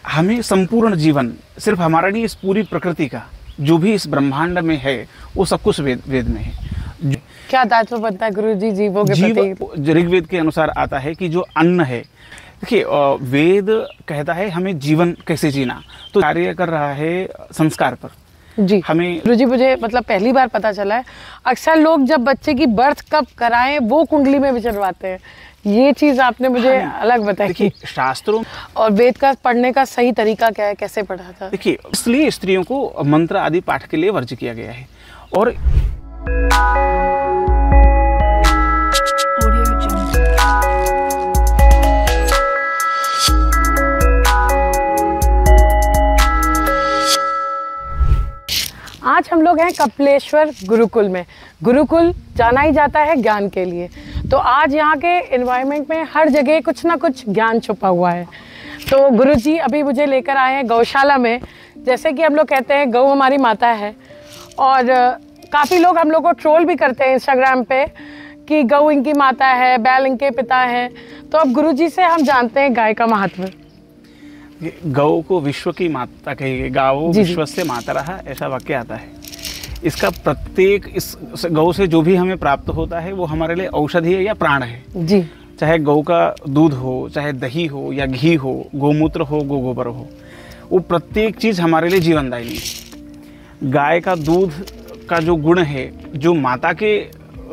हमें संपूर्ण जीवन, सिर्फ हमारा नहीं, इस पूरी प्रकृति का जो भी इस ब्रह्मांड में है वो सब कुछ वेद में है। क्या दायित्व बनता है गुरुजी जीवों के प्रति? ऋग्वेद के अनुसार आता है कि जो अन्न है, देखिए वेद कहता है हमें जीवन कैसे जीना, तो कार्य कर रहा है संस्कार पर। जी हमें गुरुजी, मुझे मतलब पहली बार पता चला है, अक्सर लोग जब बच्चे की बर्थ कब कराएं वो कुंडली में विचरवाते हैं। ये चीज आपने मुझे अलग बताई। देखिए शास्त्रों और वेद का पढ़ने का सही तरीका क्या है, कैसे पढ़ा था? देखिए, इसलिए स्त्रियों को मंत्र आदि पाठ के लिए वर्ज्य किया गया है। और आज हम लोग हैं कपिलेश्वर गुरुकुल में। गुरुकुल जाना ही जाता है ज्ञान के लिए, तो आज यहाँ के एनवायरनमेंट में हर जगह कुछ ना कुछ ज्ञान छुपा हुआ है। तो गुरुजी अभी मुझे लेकर आए हैं गौशाला में। जैसे कि हम लोग कहते हैं गौ हमारी माता है, और काफ़ी लोग हम लोग को ट्रोल भी करते हैं इंस्टाग्राम पे कि गौ इनकी माता है, बैल इनके पिता हैं। तो अब गुरुजी से हम जानते हैं गाय का महत्व। गौ को विश्व की माता कही, गावो विश्व से माता रहा, ऐसा वाक्य आता है। इसका प्रत्येक, इस गौ से जो भी हमें प्राप्त होता है वो हमारे लिए औषधि है या प्राण है जी। चाहे गौ का दूध हो, चाहे दही हो या घी हो, गोमूत्र हो, गोबर हो, वो प्रत्येक चीज़ हमारे लिए जीवनदायिनी है। गाय का दूध का जो गुण है, जो माता के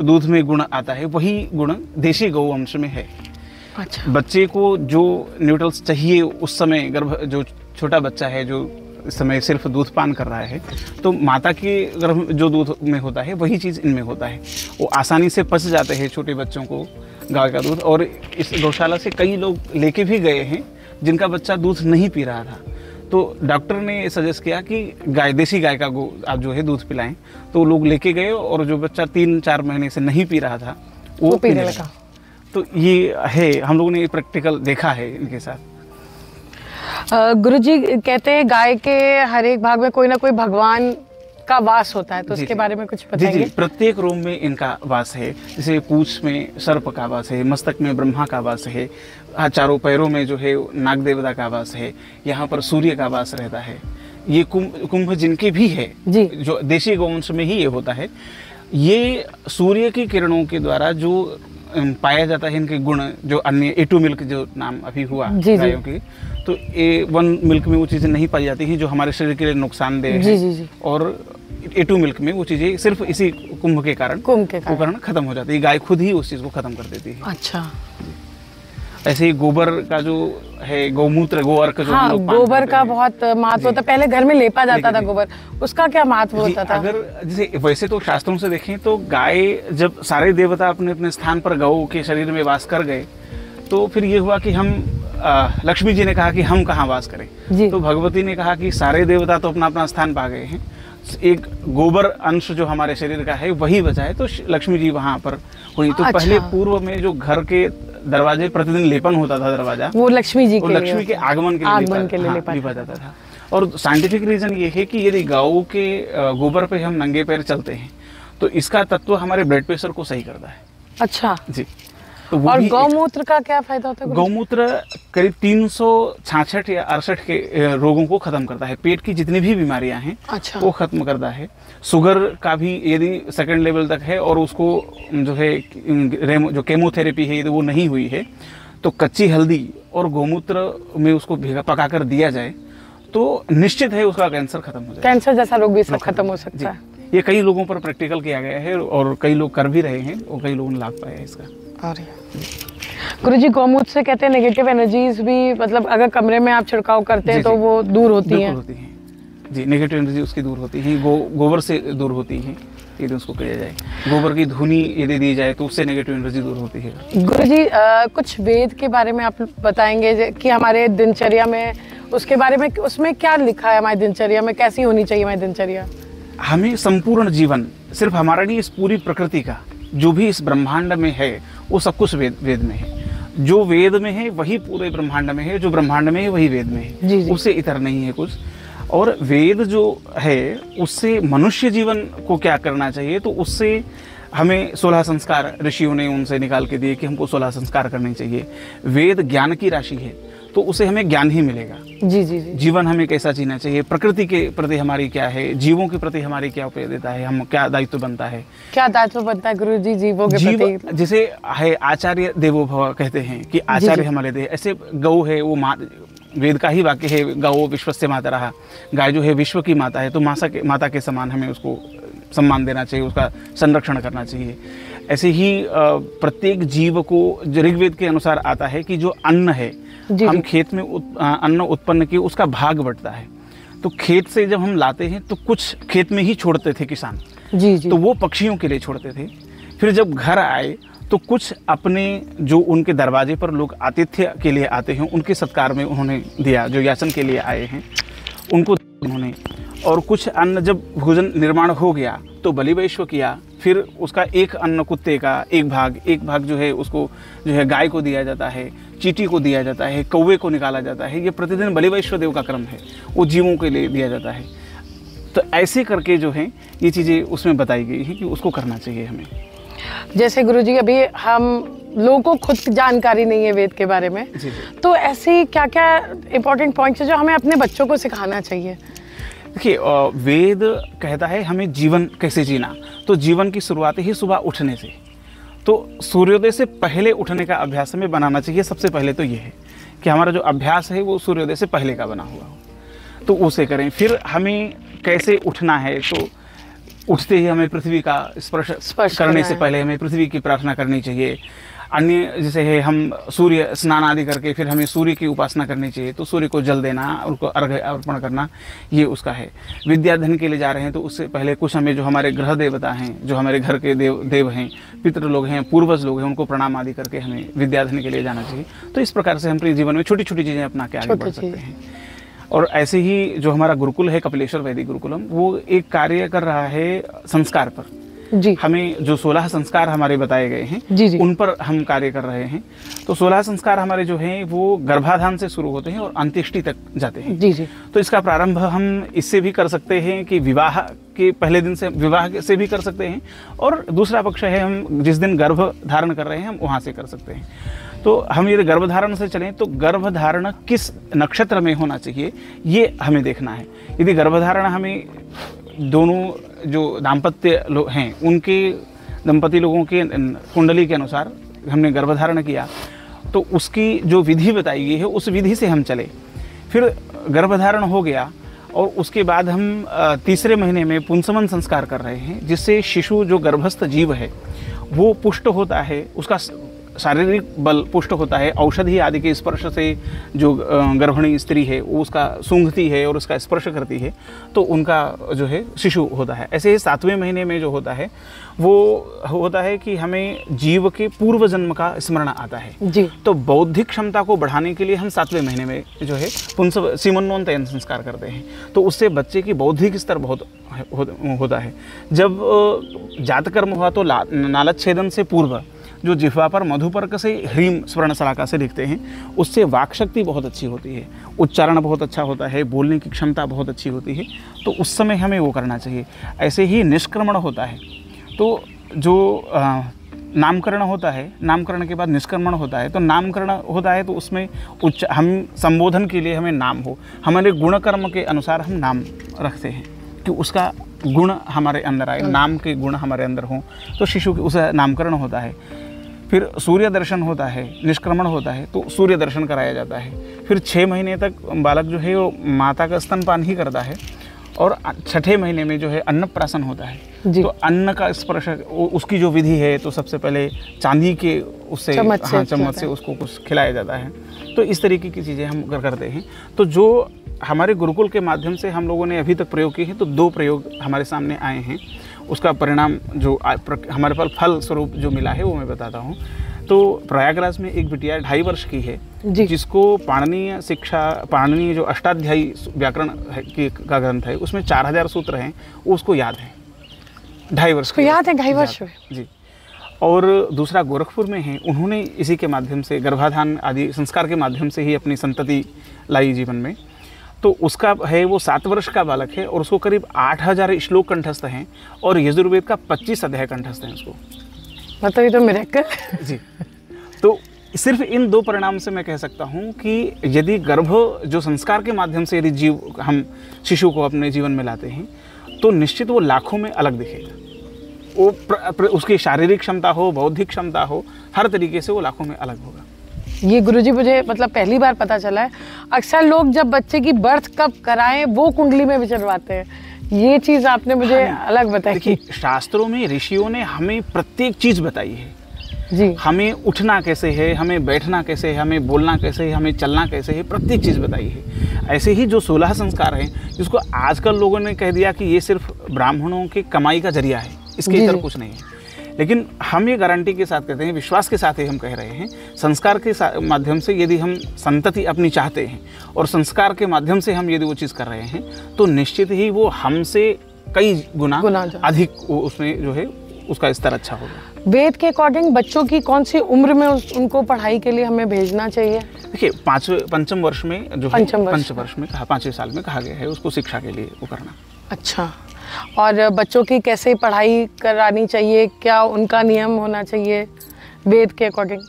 दूध में गुण आता है, वही गुण देशी गौवंश में है। अच्छा। बच्चे को जो न्यूट्रल्स चाहिए उस समय, गर्भ जो छोटा बच्चा है जो इस समय सिर्फ दूध पान कर रहा है, तो माता के गर्भ जो दूध में होता है वही चीज़ इनमें होता है। वो आसानी से पच जाते हैं छोटे बच्चों को गाय का दूध। और इस गौशाला से कई लोग लेके भी गए हैं जिनका बच्चा दूध नहीं पी रहा था, तो डॉक्टर ने सजेस्ट किया कि देसी गाय का आप जो है दूध पिलाएं। तो लोग लेके गए और जो बच्चा 3-4 महीने से नहीं पी रहा था वो पीने लगा। तो ये है, हम लोगों ने प्रैक्टिकल देखा है इनके साथ। गुरुजी कहते हैं गाय के हर एक भाग में कोई ना कोई भगवान का वास होता है, तो उसके बारे में कुछ बताएंगे? जी, प्रत्येक रोम में इनका वास है। जैसे पूंछ में सर्प का वास है, मस्तक में ब्रह्मा का वास है, चारों पैरों में जो है नाग देवता का वास है, यहाँ पर सूर्य का वास रहता है। ये कुंभ जिनके भी है, जो देशी गौवंश में ही ये होता है, ये सूर्य की किरणों के द्वारा जो पाया जाता है इनके गुण, जो अन्य A2 मिल्क जो नाम अभी हुआ गायों की, तो A1 मिल्क में वो चीज़ें नहीं पाई जाती हैं जो हमारे शरीर के लिए नुकसानदेह है। और A2 मिल्क में वो चीज़ें सिर्फ इसी कुंभ के कारण खत्म हो जाती है। गाय खुद ही उस चीज़ को खत्म कर देती है। अच्छा। ऐसे ही गोबर का जो है, गौमूत्र, गोअर्क जो हम लोग गोबर का बहुत महत्व होता है। पहले घर में लेपा जाता था गोबर, उसका क्या महत्व होता था? अगर जैसे वैसे तो शास्त्रों से देखें तो गाय, जब सारे देवता अपने अपने स्थान पर गौ के शरीर में वास कर गए, तो फिर ये हुआ कि हम लक्ष्मी जी ने कहा कि हम कहाँ वास करें, तो भगवती ने कहा कि सारे देवता तो अपना अपना स्थान पा गए हैं, एक गोबर अंश जो हमारे शरीर का है वही बचा है, तो लक्ष्मी जी वहां पर हुई। तो पहले पूर्व में जो घर के दरवाजे प्रतिदिन लेपन होता था, दरवाजा वो लक्ष्मी जी के, लक्ष्मी के आगमन के लिए लिपा जाता था। और साइंटिफिक रीजन ये है कि यदि गायों के गोबर पे हम नंगे पैर चलते हैं तो इसका तत्व हमारे ब्लड प्रेशर को सही करता है। अच्छा जी। तो और गौमूत्र का क्या फायदा होता है? गौमूत्र करीब 366 या 68 के रोगों को खत्म करता है। पेट की जितनी भी बीमारियां हैं वो खत्म करता है। शुगर का भी यदि 2nd लेवल तक है और उसको जो है जो केमोथेरेपी है यदि वो नहीं हुई है, तो कच्ची हल्दी और गौमूत्र में उसको पका कर दिया जाए तो निश्चित है उसका कैंसर खत्म हो जाए। कैंसर जैसा रोग भी सब खत्म हो सकता है। ये कई लोगों पर प्रैक्टिकल किया गया है और कई लोग कर भी रहे हैं और कई लोगों ने लाभ पाया है इसका। गुरुजी, गौमूत्र से कहते हैं नेगेटिव एनर्जीज भी, मतलब अगर कमरे में आप छिड़काव करते हैं तो वो दूर होती हैं? जी, नेगेटिव एनर्जी उसकी दूर होती है। गोबर से दूर होती है यदि उसको किया जाए। गोबर की धुनी यदि दी जाए तो उससे नेगेटिव एनर्जी दूर होती है। गुरुजी, कुछ वेद के बारे में आप बताएंगे कि हमारे दिनचर्या में उसके बारे में, उसमें क्या लिखा है हमारी दिनचर्या में, कैसी होनी चाहिए हमारी दिनचर्या? हमें संपूर्ण जीवन, सिर्फ हमारा नहीं, इस पूरी प्रकृति का जो भी इस ब्रह्मांड में है वो सब कुछ वेद में है। जो वेद में है वही पूरे ब्रह्मांड में है, जो ब्रह्मांड में है वही वेद में है। उससे इतर नहीं है कुछ। और वेद जो है उससे मनुष्य जीवन को क्या करना चाहिए, तो उससे हमें 16 संस्कार ऋषियों ने उनसे निकाल के दिए कि हमको 16 संस्कार करने चाहिए। वेद ज्ञान की राशि है, तो उसे हमें ज्ञान ही मिलेगा। जी जी जी। जीवन हमें कैसा जीना चाहिए, प्रकृति के प्रति हमारी क्या है, जीवों के प्रति हमारी क्या उपयोगिता है, हम क्या दायित्व बनता है, क्या दायित्व बनता है गुरु जी जीवों के प्रति। जैसे है आचार्य देवो भव कहते हैं कि आचार्य हमारे देह, ऐसे गौ है वो वेद का ही वाक्य है, गौ विश्वस्य माता रहा, गाय जो है विश्व की माता है, तो माता के समान हमें उसको सम्मान देना चाहिए, उसका संरक्षण करना चाहिए। ऐसे ही प्रत्येक जीव को ऋग्वेद के अनुसार आता है कि जो अन्न है, हम खेत में अन्न उत्पन्न किए उसका भाग बंटता है। तो खेत से जब हम लाते हैं तो कुछ खेत में ही छोड़ते थे किसान, जी जी। तो वो पक्षियों के लिए छोड़ते थे। फिर जब घर आए तो कुछ अपने जो उनके दरवाजे पर लोग आतिथ्य के लिए आते हैं उनके सत्कार में उन्होंने दिया, जो याचन के लिए आए हैं उनको उन्होंने। और कुछ अन्न जब भोजन निर्माण हो गया तो बलि वैश्व किया, फिर उसका एक अन्न कुत्ते का एक भाग जो है उसको जो है गाय को दिया जाता है, चींटी को दिया जाता है, कौवे को निकाला जाता है। ये प्रतिदिन बलि वैश्व देव का क्रम है, वो जीवों के लिए दिया जाता है। तो ऐसे करके जो है ये चीज़ें उसमें बताई गई है कि उसको करना चाहिए हमें। जैसे गुरुजी अभी हम लोगों को खुद जानकारी नहीं है वेद के बारे में, तो ऐसे क्या क्या इंपॉर्टेंट पॉइंट्स है जो हमें अपने बच्चों को सिखाना चाहिए? देखिए, वेद कहता है हमें जीवन कैसे जीना, तो जीवन की शुरुआत ही सुबह उठने से, तो सूर्योदय से पहले उठने का अभ्यास हमें बनाना चाहिए। सबसे पहले तो ये है कि हमारा जो अभ्यास है वो सूर्योदय से पहले का बना हुआ हो, तो उसे करें। फिर हमें कैसे उठना है, तो उठते ही हमें पृथ्वी का स्पर्श करने से पहले हमें पृथ्वी की प्रार्थना करनी चाहिए। अन्य जैसे है हम सूर्य स्नान आदि करके फिर हमें सूर्य की उपासना करनी चाहिए, तो सूर्य को जल देना, उनको अर्घ्य अर्पण करना, ये उसका है। विद्याधन के लिए जा रहे हैं तो उससे पहले कुछ हमें जो हमारे ग्रह देवता हैं, जो हमारे घर के देव हैं, पितृ लोग हैं, पूर्वज लोग हैं, उनको प्रणाम आदि करके हमें विद्याधन के लिए जाना चाहिए। तो इस प्रकार से हम अपने जीवन में छोटी छोटी चीज़ें अपना के आगे बढ़ सकते हैं। और ऐसे ही जो हमारा गुरुकुल है कपिलेश्वर वैदिक गुरुकुलम, वो एक कार्य कर रहा है संस्कार पर। जी। हमें जो 16 संस्कार हमारे बताए गए हैं, जी जी। उन पर हम कार्य कर रहे हैं। तो 16 संस्कार हमारे जो हैं वो गर्भाधान से शुरू होते हैं और अंत्येष्टि तक जाते हैं। जी जी। तो इसका प्रारंभ हम इससे भी कर सकते हैं कि विवाह के पहले दिन से, विवाह से भी कर सकते हैं, और दूसरा पक्ष है हम जिस दिन गर्भ धारण कर रहे हैं हम वहाँ से कर सकते हैं। तो हम यदि गर्भधारण से चलें तो गर्भधारण किस नक्षत्र में होना चाहिए ये हमें देखना है। यदि गर्भधारण हमें दोनों जो दाम्पत्य लोग हैं उनके दंपति लोगों के कुंडली के अनुसार हमने गर्भधारण किया, तो उसकी जो विधि बताई गई है उस विधि से हम चले। फिर गर्भधारण हो गया और उसके बाद हम तीसरे महीने में पुंसवन संस्कार कर रहे हैं, जिससे शिशु जो गर्भस्थ जीव है वो पुष्ट होता है, उसका शारीरिक बल पुष्ट होता है। औषधि आदि के स्पर्श से जो गर्भिणी स्त्री है वो उसका सूंघती है और उसका स्पर्श करती है, तो उनका जो है शिशु होता है। ऐसे ही 7वें महीने में जो होता है वो होता है कि हमें जीव के पूर्व जन्म का स्मरण आता है जी। तो बौद्धिक क्षमता को बढ़ाने के लिए हम 7वें महीने में जो है सीमन्वोन्नयन संस्कार करते हैं, तो उससे बच्चे की बौद्धिक स्तर बहुत होता है। जब जातकर्म हुआ तो नालच्छेदन से पूर्व जो जिह्वा पर मधुपर्क से ह्रीम स्वर्ण शलाका से लिखते हैं, उससे वाक शक्ति बहुत अच्छी होती है, उच्चारण बहुत अच्छा होता है, बोलने की क्षमता बहुत अच्छी होती है, तो उस समय हमें वो करना चाहिए। ऐसे ही निष्क्रमण होता है, तो जो नामकरण होता है, नामकरण के बाद निष्क्रमण होता है। तो नामकरण होता है तो उसमें हम संबोधन के लिए हमें नाम हो, हमारे गुण कर्म के अनुसार हम नाम रखते हैं कि उसका गुण हमारे अंदर आए, नाम के गुण हमारे अंदर हों, तो शिशु की उस नामकरण होता है। फिर सूर्य दर्शन होता है, निष्क्रमण होता है, तो सूर्य दर्शन कराया जाता है। फिर 6 महीने तक बालक जो है वो माता का स्तनपान ही करता है, और 6ठे महीने में जो है अन्नप्राशन होता है। तो अन्न का स्पर्श उसकी जो विधि है, तो सबसे पहले चांदी के उससे चम्मच से उसको कुछ खिलाया जाता है। तो इस तरीके की चीज़ें हम करते हैं। तो जो हमारे गुरुकुल के माध्यम से हम लोगों ने अभी तक प्रयोग किए हैं, तो 2 प्रयोग हमारे सामने आए हैं। उसका परिणाम जो हमारे पास फल स्वरूप जो मिला है वो मैं बताता हूँ। तो प्रयागराज में एक बिटिया 2.5 वर्ष की है, जिसको पाणिनीय जो अष्टाध्यायी व्याकरण का ग्रंथ है उसमें 4000 सूत्र हैं, वो उसको याद है। 2.5 वर्ष को याद है, 2.5 वर्ष में जी। और दूसरा गोरखपुर में है, उन्होंने इसी के माध्यम से गर्भाधान आदि संस्कार के माध्यम से ही अपनी संतति लाई जीवन में। तो उसका है वो 7 वर्ष का बालक है और उसको करीब 8000 श्लोक कंठस्थ हैं और यजुर्वेद का 25 अध्याय कंठस्थ हैं उसको। मतलब ये तो मिरेकल। जी। तो सिर्फ इन 2 परिणाम से मैं कह सकता हूँ कि यदि गर्भ जो संस्कार के माध्यम से यदि हम शिशु को अपने जीवन में लाते हैं तो निश्चित वो लाखों में अलग दिखेगा। वो उसकी शारीरिक क्षमता हो, बौद्धिक क्षमता हो, हर तरीके से वो लाखों में अलग होगा। ये गुरुजी मुझे मतलब पहली बार पता चला है। अक्सर लोग जब बच्चे की बर्थ कब कराएं वो कुंडली में विचरवाते हैं, ये चीज़ आपने मुझे अलग बताई। देखिए, शास्त्रों में ऋषियों ने हमें प्रत्येक चीज़ बताई है जी। हमें उठना कैसे है, हमें बैठना कैसे है, हमें बोलना कैसे है, हमें चलना कैसे है, प्रत्येक चीज़ बताई है। ऐसे ही जो 16 संस्कार हैं जिसको आजकल लोगों ने कह दिया कि ये सिर्फ ब्राह्मणों की कमाई का जरिया है, इसके इतर कुछ नहीं है। लेकिन हम ये गारंटी के साथ कहते हैं, विश्वास के साथ ही हम कह रहे हैं, संस्कार के माध्यम से यदि हम संतति अपनी चाहते हैं और संस्कार के माध्यम से हम यदि वो चीज़ कर रहे हैं तो निश्चित ही वो हमसे कई गुना अधिक उसमें जो है उसका स्तर अच्छा होगा। वेद के अकॉर्डिंग बच्चों की कौन सी उम्र में उनको पढ़ाई के लिए हमें भेजना चाहिए? देखिए, पंचम वर्ष में जो पंचम वर्ष में कहा, 5वें साल में कहा गया है उसको शिक्षा के लिए वो करना। अच्छा, और बच्चों की कैसे पढ़ाई करानी चाहिए, क्या उनका नियम होना चाहिए वेद के अकॉर्डिंग?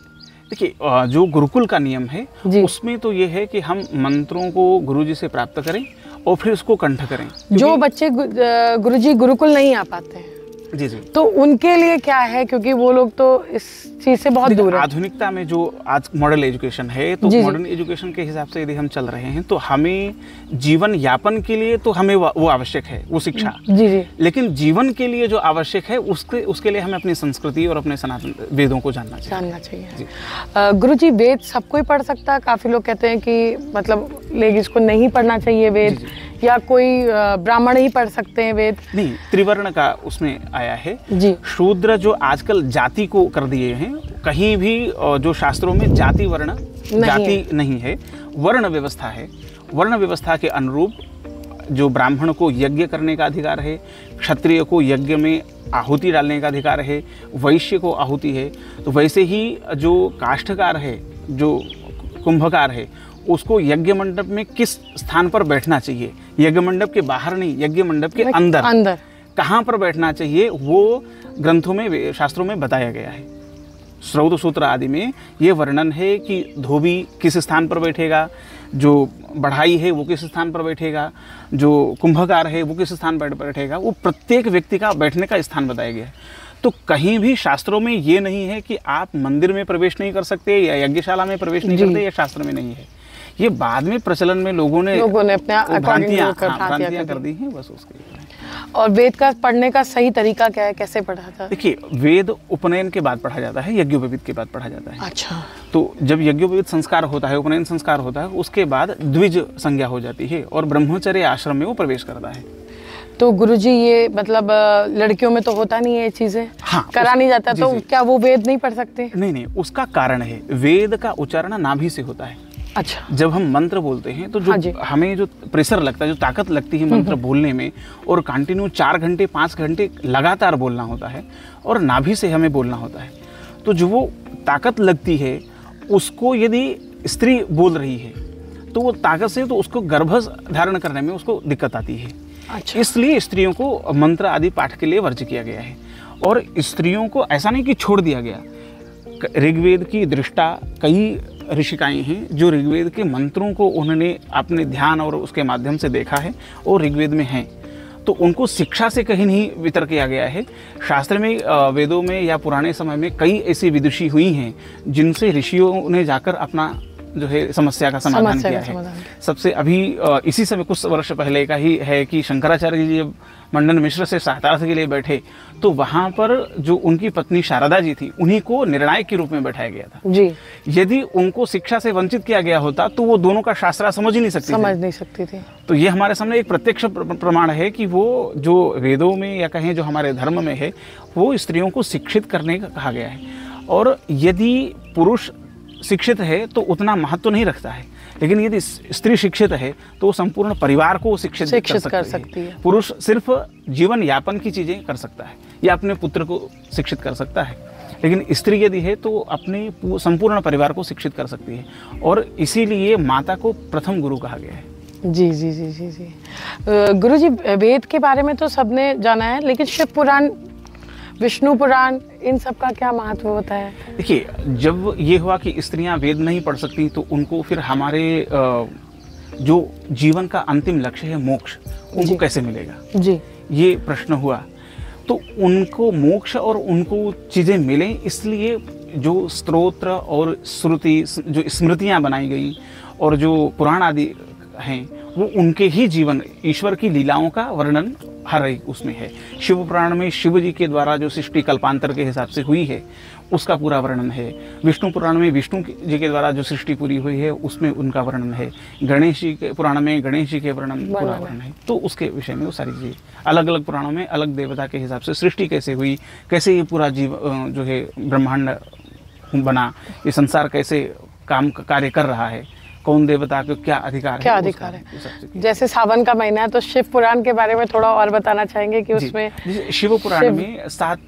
देखिए, जो गुरुकुल का नियम है उसमें तो ये है कि हम मंत्रों को गुरुजी से प्राप्त करें और फिर उसको कंठ करें। जो बच्चे गुरुजी गुरुकुल नहीं आ पाते हैं जी जी, तो उनके लिए क्या है, क्योंकि वो लोग तो इस चीज से बहुत दूर है। आधुनिकता में जो आज मॉडर्न एजुकेशन है, तो मॉडर्न एजुकेशन के हिसाब से यदि हम चल रहे हैं तो हमें जीवन यापन के लिए तो हमें वो आवश्यक है, वो शिक्षा जी जी, लेकिन जीवन के लिए जो आवश्यक है उसके लिए हमें अपनी संस्कृति और अपने सनातन वेदों को जानना चाहिए। गुरुजी, वेद सबको ही पढ़ सकता है? काफी लोग कहते हैं कि मतलब लेडीज को नहीं पढ़ना चाहिए वेद, या कोई ब्राह्मण ही पढ़ सकते हैं वेद? नहीं, त्रिवर्ण का उसमें आया है जी। शूद्र जो आजकल जाति को कर दिए हैं, कहीं भी जो शास्त्रों में जाति वर्ण जाति नहीं है, वर्ण व्यवस्था है। वर्ण व्यवस्था के अनुरूप जो ब्राह्मण को यज्ञ करने का अधिकार है, क्षत्रिय को यज्ञ में आहुति डालने का अधिकार है, वैश्य को आहुति है, तो वैसे ही जो काष्ठकार है, जो कुंभकार है, उसको यज्ञ मंडप में किस स्थान पर बैठना चाहिए, यज्ञ मंडप के बाहर नहीं, यज्ञ मंडप के अंदर कहाँ पर बैठना चाहिए, वो ग्रंथों में, शास्त्रों में बताया गया है। श्रौत सूत्र आदि में ये वर्णन है कि धोबी किस स्थान पर बैठेगा, जो बढ़ाई है वो किस स्थान पर बैठेगा, जो कुंभकार है वो किस स्थान पर बैठेगा, वो प्रत्येक व्यक्ति का बैठने का स्थान बताया गया है। तो कहीं भी शास्त्रों में ये नहीं है कि आप मंदिर में प्रवेश नहीं कर सकते या यज्ञशाला में प्रवेश नहीं करते, या शास्त्र में नहीं है। ये बाद में प्रचलन में लोगों ने अपने भ्रांतियां कर दी हैं, बस उसके। और वेद का पढ़ने का सही तरीका क्या है, कैसे पढ़ा जाता है? देखिए, वेद उपनयन के बाद पढ़ा जाता है, यज्ञोपवीत के बाद पढ़ा जाता है। अच्छा। तो जब यज्ञोपवीत संस्कार होता है, उपनयन संस्कार होता है, उसके बाद द्विज संज्ञा हो जाती है और ब्रह्मचर्य आश्रम में वो प्रवेश करता है। तो गुरुजी, ये मतलब लड़कियों में तो होता नहीं है ये चीजें, करा नहीं जाता, तो क्या वो वेद नहीं पढ़ सकते? नहीं, उसका कारण है, वेद का उच्चारण नाभि से होता है। अच्छा। जब हम मंत्र बोलते हैं तो जो हमें जो प्रेशर लगता है, जो ताकत लगती है मंत्र बोलने में, और कंटिन्यू 4 घंटे 5 घंटे लगातार बोलना होता है और नाभि से हमें बोलना होता है, तो जो वो ताकत लगती है उसको यदि स्त्री बोल रही है तो वो ताकत से तो उसको गर्भ धारण करने में उसको दिक्कत आती है। अच्छा। इसलिए स्त्रियों को मंत्र आदि पाठ के लिए वर्ज्य किया गया है। और स्त्रियों को ऐसा नहीं कि छोड़ दिया गया, ऋग्वेद की दृष्टा कई ऋषिकाएं हैं जो ऋग्वेद के मंत्रों को उन्होंने अपने ध्यान और उसके माध्यम से देखा है और ऋग्वेद में हैं, तो उनको शिक्षा से कहीं नहीं वितर किया गया है। शास्त्र में, वेदों में या पुराने समय में कई ऐसी विदुषी हुई हैं जिनसे ऋषियों ने जाकर अपना जो है समस्या का समाधान किया है। सबसे अभी इसी समय कुछ वर्ष पहले का ही है कि शंकराचार्य जी जब मंडन मिश्र से शास्त्रार्थ के लिए बैठे तो वहाँ पर जो उनकी पत्नी शारदा जी थी उन्हीं को निर्णायक के रूप में बैठाया गया था जी। यदि उनको शिक्षा से वंचित किया गया होता तो वो दोनों का शास्त्र समझ ही नहीं सकती थी। तो ये हमारे सामने एक प्रत्यक्ष प्रमाण है कि वो जो वेदों में या कहें जो हमारे धर्म में है वो स्त्रियों को शिक्षित करने का कहा गया है। और यदि पुरुष शिक्षित है तो उतना महत्व नहीं रखता है, लेकिन यदि स्त्री शिक्षित है तो संपूर्ण परिवार को शिक्षित कर सकती है। पुरुष सिर्फ जीवन यापन की चीजें कर सकता है या अपने पुत्र को शिक्षित कर सकता है, लेकिन स्त्री यदि है तो अपने संपूर्ण परिवार को शिक्षित कर सकती है। और इसीलिए माता को प्रथम गुरु कहा गया है। जी जी जी जी जी। गुरुजी, वेद के बारे में तो सबने जाना है, लेकिन शिव पुराण, विष्णु पुराण, इन सब का क्या महत्व होता है? देखिए, जब ये हुआ कि स्त्रियां वेद नहीं पढ़ सकती तो उनको फिर हमारे जो जीवन का अंतिम लक्ष्य है मोक्ष, उनको कैसे मिलेगा जी, ये प्रश्न हुआ। तो उनको मोक्ष और उनको चीज़ें मिलें, इसलिए जो स्तोत्र और श्रुति, जो स्मृतियाँ बनाई गई और जो पुराण आदि हैं, वो उनके ही जीवन, ईश्वर की लीलाओं का वर्णन हर एक उसमें है। शिव पुराण में शिव जी के द्वारा जो सृष्टि कल्पांतर के हिसाब से हुई है उसका पूरा वर्णन है। विष्णु पुराण में विष्णु जी के द्वारा जो सृष्टि पूरी हुई है उसमें उनका वर्णन है। गणेश जी के पुराण में गणेश जी के पूरा वर्णन है। तो उसके विषय में वो सारी चीज़ें अलग अलग पुराणों में अलग देवता के हिसाब से सृष्टि कैसे हुई, कैसे ये पूरा जीव जो है ब्रह्मांड बना, ये संसार कैसे कार्य कर रहा है, कौन देवता को क्या अधिकार है। जैसे सावन का महीना है तो शिव पुराण के बारे में थोड़ा और बताना चाहेंगे कि उसमें शिव पुराण में 7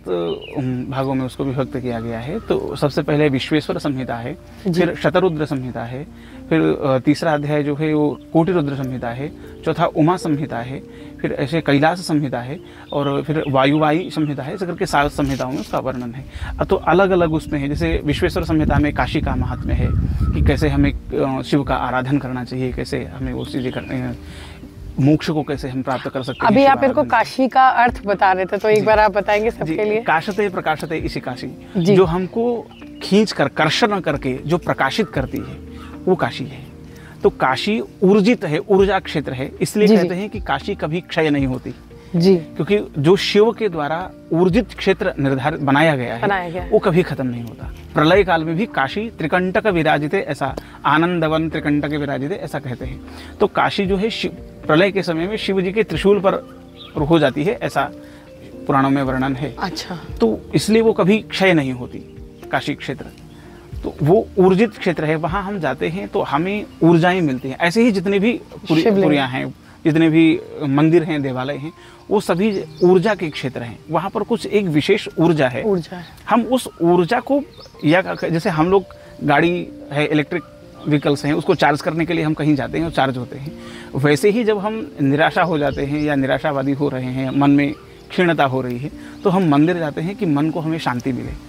भागों में उसको विभक्त किया गया है। तो सबसे पहले विश्वेश्वर संहिता है, फिर शतरुद्र संहिता है, फिर तीसरा अध्याय जो है वो कोटिरुद्र संहिता है, चौथा उमा संहिता है, फिर ऐसे कैलाश संहिता है, और फिर वायुवाई संहिता है। इस करके 7 संहिताओं में उसका वर्णन है। तो अलग अलग उसमें है। जैसे विश्वेश्वर संहिता में काशी का महात्म्य है कि कैसे हमें शिव का आराधन करना चाहिए, कैसे हमें वो चीज़ें करने हैं, मोक्ष को कैसे हम प्राप्त कर सकते हैं। अभी आप मेरे को काशी का अर्थ बता रहे थे, तो एक बार आप बताएंगे सबके लिए। काशते प्रकाशते इसी काशी, जो हमको खींच कर, कर्षण करके जो प्रकाशित करती है वो काशी है। तो काशी ऊर्जित है, ऊर्जा क्षेत्र है, इसलिए कहते हैं कि काशी कभी क्षय नहीं होती जी, क्योंकि जो शिव के द्वारा ऊर्जित क्षेत्र निर्धारित बनाया गया है वो कभी खत्म नहीं होता। प्रलय काल में भी काशी त्रिकंटक विराजिते, ऐसा आनंदवन त्रिकंटक विराजिते ऐसा कहते हैं। तो काशी जो है प्रलय के समय में शिव जी के त्रिशूल पर हो जाती है, ऐसा पुराणों में वर्णन है। अच्छा, तो इसलिए वो कभी क्षय नहीं होती काशी क्षेत्र। तो वो ऊर्जित क्षेत्र है, वहाँ हम जाते हैं तो हमें ऊर्जाएं मिलती हैं। ऐसे ही जितने भी पुरियाँ हैं, जितने भी मंदिर हैं, देवालय हैं, वो सभी ऊर्जा के क्षेत्र हैं। वहाँ पर कुछ एक विशेष ऊर्जा है। हम उस ऊर्जा को, या जैसे हम लोग गाड़ी है, इलेक्ट्रिक व्हीकल्स हैं, उसको चार्ज करने के लिए हम कहीं जाते हैं और चार्ज होते हैं, वैसे ही जब हम निराशा हो जाते हैं या निराशावादी हो रहे हैं, मन में क्षीणता हो रही है, तो हम मंदिर जाते हैं कि मन को हमें शांति मिले।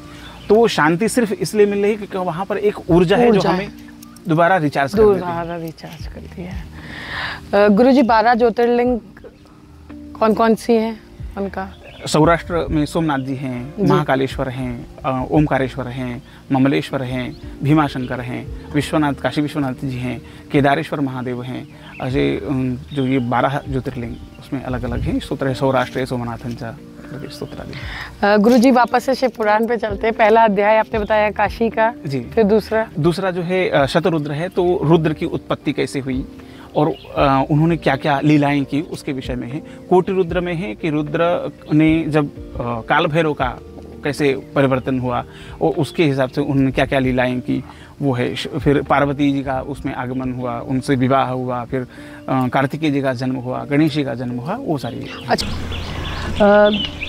तो वो शांति सिर्फ इसलिए मिल रही है क्योंकि वहाँ पर एक ऊर्जा है जो हमें दोबारा रिचार्ज करती है। गुरुजी, 12 ज्योतिर्लिंग कौन कौन सी हैं उनका? सौराष्ट्र में सोमनाथ जी हैं, महाकालेश्वर हैं, ओमकारेश्वर हैं, ममलेश्वर हैं, भीमाशंकर हैं, विश्वनाथ, काशी विश्वनाथ जी हैं, केदारेश्वर महादेव हैं। ऐसे जो ये 12 ज्योतिर्लिंग उसमें अलग अलग हैं। स्तोत्र सौराष्ट्र सोमनाथंचा स्तोत्र। गुरुजी, वापस से शिव पुराण पे चलते हैं। पहला अध्याय आपने बताया काशी का जी, फिर दूसरा जो है शतरुद्र है। तो रुद्र की उत्पत्ति कैसे हुई और उन्होंने क्या क्या लीलाएं की उसके विषय में है। कोटिरुद्र में है कि रुद्र ने जब काल भैरव का कैसे परिवर्तन हुआ और उसके हिसाब से उन्होंने क्या क्या लीलाएं की वो है। फिर पार्वती जी का उसमें आगमन हुआ, उनसे विवाह हुआ, फिर कार्तिकेय जी का जन्म हुआ, गणेश जी का जन्म हुआ, वो सारी। अच्छा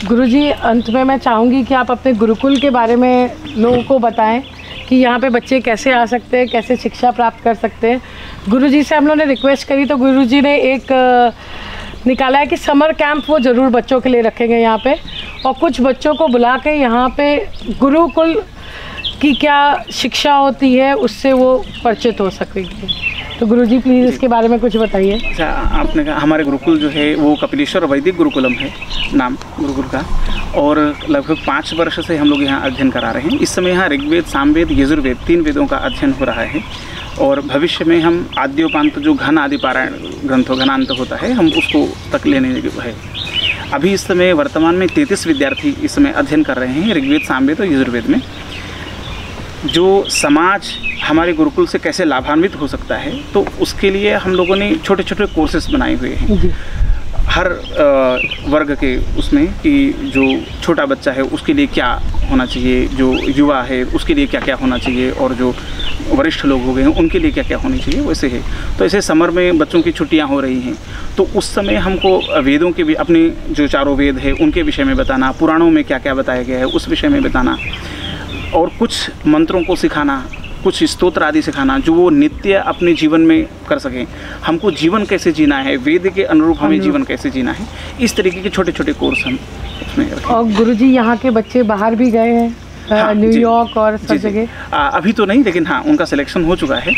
गुरुजी, अंत में मैं चाहूँगी कि आप अपने गुरुकुल के बारे में लोगों को बताएं कि यहाँ पे बच्चे कैसे आ सकते हैं, कैसे शिक्षा प्राप्त कर सकते हैं। गुरुजी से हम लोगों ने रिक्वेस्ट करी तो गुरुजी ने एक निकाला है कि समर कैंप वो ज़रूर बच्चों के लिए रखेंगे यहाँ पे, और कुछ बच्चों को बुला के यहाँ पे गुरुकुल की क्या शिक्षा होती है उससे वो परिचित हो सकेंगे। तो गुरुजी प्लीज़ इसके बारे में कुछ बताइए। अच्छा, आपने कहा हमारे गुरुकुल जो है वो कपिलेश्वर वैदिक गुरुकुलम है नाम गुरुकुल का, और लगभग 5 वर्ष से हम लोग यहाँ अध्ययन करा रहे हैं। इस समय यहाँ ऋग्वेद, सामवेद, यजुर्वेद 3 वेदों का अध्ययन हो रहा है, और भविष्य में हम आद्योपांत जो घन आदि पारायण ग्रंथों घनांत होता है हम उसको तक लेने है। अभी इस समय वर्तमान में 33 विद्यार्थी इस समय अध्ययन कर रहे हैं ऋग्वेद, सामवेद और यजुर्वेद में। जो समाज हमारे गुरुकुल से कैसे लाभान्वित हो सकता है, तो उसके लिए हम लोगों ने छोटे छोटे कोर्सेस बनाए हुए हैं हर वर्ग के उसमें, कि जो छोटा बच्चा है उसके लिए क्या होना चाहिए, जो युवा है उसके लिए क्या क्या होना चाहिए, और जो वरिष्ठ लोग हो गए हैं उनके लिए क्या क्या होनी चाहिए, वैसे है। तो ऐसे समर में बच्चों की छुट्टियां हो रही हैं, तो उस समय हमको वेदों के भी, अपने जो 4 वेद है उनके विषय में बताना, पुराणों में क्या क्या बताया गया है उस विषय में बताना, और कुछ मंत्रों को सिखाना, कुछ स्तोत्र आदि सिखाना जो वो नित्य अपने जीवन में कर सकें। हमको जीवन कैसे जीना है, वेद के अनुरूप हमें जीवन कैसे जीना है, इस तरीके के छोटे छोटे कोर्स हम उसमें रखें। और गुरुजी यहाँ के बच्चे बाहर भी गए हैं, हाँ, न्यूयॉर्क और सब जगह? अभी तो नहीं, लेकिन हाँ उनका सिलेक्शन हो चुका है।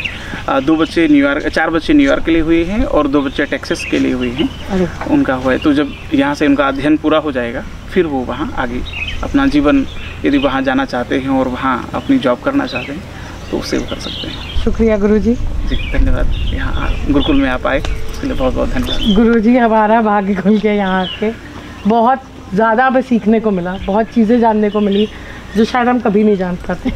4 बच्चे न्यूयॉर्क के लिए हुए हैं और 2 बच्चे टेक्सास के लिए हुए हैं। उनका हुआ है, तो जब यहाँ से उनका अध्ययन पूरा हो जाएगा फिर वो वहाँ आगे अपना जीवन, यदि वहाँ जाना चाहते हैं और वहाँ अपनी जॉब करना चाहते हैं तो उससे वो कर सकते हैं। शुक्रिया गुरुजी। जी धन्यवाद। यहाँ गुरुकुल में आप आए उसके लिए बहुत बहुत धन्यवाद। गुरुजी हमारा भाग्य खुल के यहाँ आके बहुत ज़्यादा हमें सीखने को मिला, बहुत चीज़ें जानने को मिली जो शायद हम कभी नहीं जान पाते।